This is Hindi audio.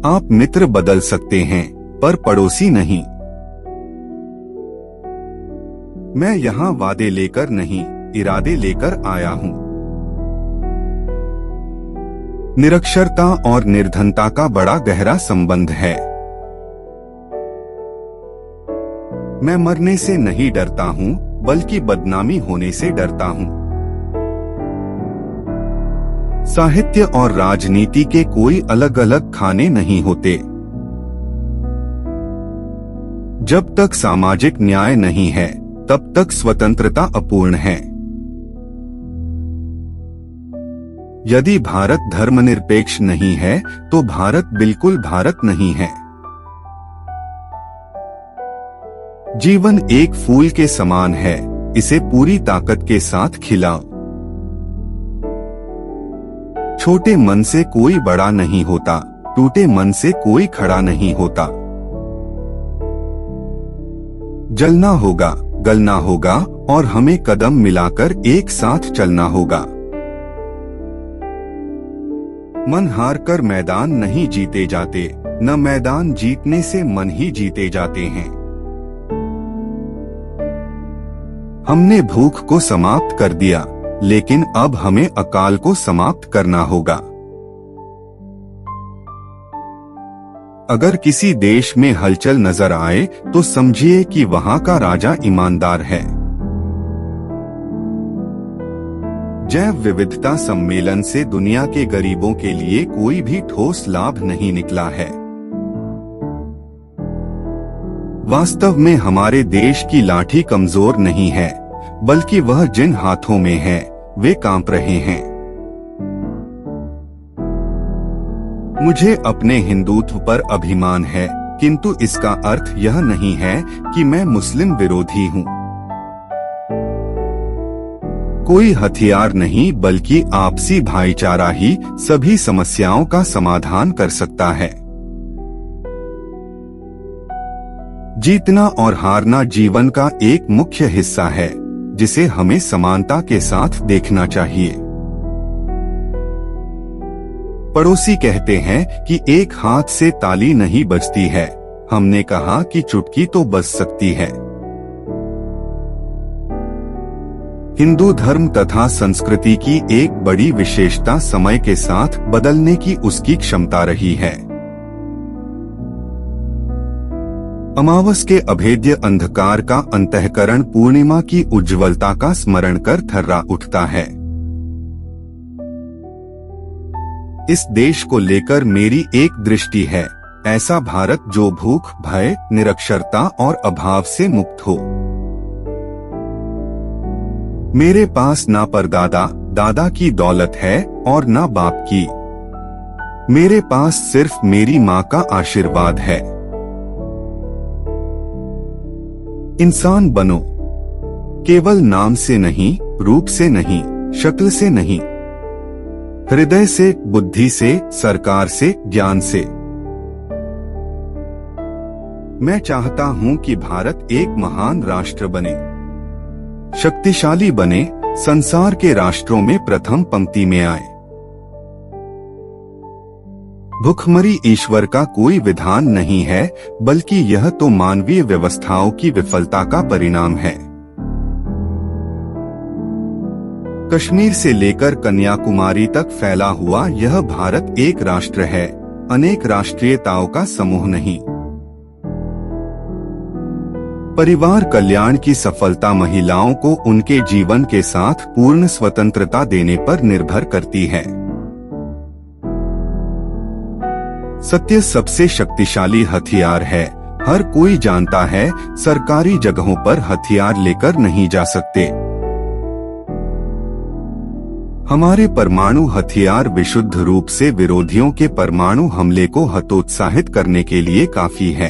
आप मित्र बदल सकते हैं, पर पड़ोसी नहीं। मैं यहाँ वादे लेकर नहीं, इरादे लेकर आया हूँ। निरक्षरता और निर्धनता का बड़ा गहरा संबंध है। मैं मरने से नहीं डरता हूँ, बल्कि बदनामी होने से डरता हूँ। साहित्य और राजनीति के कोई अलग अलग खाने नहीं होते। जब तक सामाजिक न्याय नहीं है, तब तक स्वतंत्रता अपूर्ण है। यदि भारत धर्मनिरपेक्ष नहीं है, तो भारत बिल्कुल भारत नहीं है। जीवन एक फूल के समान है, इसे पूरी ताकत के साथ खिलाओ। छोटे मन से कोई बड़ा नहीं होता, टूटे मन से कोई खड़ा नहीं होता। जलना होगा, गलना होगा और हमें कदम मिलाकर एक साथ चलना होगा। मन हार कर मैदान नहीं जीते जाते, न मैदान जीतने से मन ही जीते जाते हैं। हमने भूख को समाप्त कर दिया, लेकिन अब हमें अकाल को समाप्त करना होगा। अगर किसी देश में हलचल नजर आए, तो समझिए कि वहां का राजा ईमानदार है। जैव विविधता सम्मेलन से दुनिया के गरीबों के लिए कोई भी ठोस लाभ नहीं निकला है। वास्तव में हमारे देश की लाठी कमजोर नहीं है, बल्कि वह जिन हाथों में है, वे कांप रहे हैं। मुझे अपने हिंदुत्व पर अभिमान है, किंतु इसका अर्थ यह नहीं है कि मैं मुस्लिम विरोधी हूँ। कोई हथियार नहीं, बल्कि आपसी भाईचारा ही सभी समस्याओं का समाधान कर सकता है। जीतना और हारना जीवन का एक मुख्य हिस्सा है, जिसे हमें समानता के साथ देखना चाहिए। पड़ोसी कहते हैं कि एक हाथ से ताली नहीं बजती है। हमने कहा कि चुटकी तो बज सकती है। हिंदू धर्म तथा संस्कृति की एक बड़ी विशेषता समय के साथ बदलने की उसकी क्षमता रही है। अमावस के अभेद्य अंधकार का अंतःकरण पूर्णिमा की उज्ज्वलता का स्मरण कर थर्रा उठता है। इस देश को लेकर मेरी एक दृष्टि है, ऐसा भारत जो भूख, भय, निरक्षरता और अभाव से मुक्त हो। मेरे पास ना परदादा दादा की दौलत है और ना बाप की। मेरे पास सिर्फ मेरी माँ का आशीर्वाद है। इंसान बनो, केवल नाम से नहीं, रूप से नहीं, शक्ल से नहीं, हृदय से, बुद्धि से, सरकार से, ज्ञान से। मैं चाहता हूं कि भारत एक महान राष्ट्र बने, शक्तिशाली बने, संसार के राष्ट्रों में प्रथम पंक्ति में आए। भुखमरी ईश्वर का कोई विधान नहीं है, बल्कि यह तो मानवीय व्यवस्थाओं की विफलता का परिणाम है। कश्मीर से लेकर कन्याकुमारी तक फैला हुआ यह भारत एक राष्ट्र है, अनेक राष्ट्रीयताओं का समूह नहीं। परिवार कल्याण की सफलता महिलाओं को उनके जीवन के साथ पूर्ण स्वतंत्रता देने पर निर्भर करती है। सत्य सबसे शक्तिशाली हथियार है। हर कोई जानता है, सरकारी जगहों पर हथियार लेकर नहीं जा सकते। हमारे परमाणु हथियार विशुद्ध रूप से विरोधियों के परमाणु हमले को हतोत्साहित करने के लिए काफी है।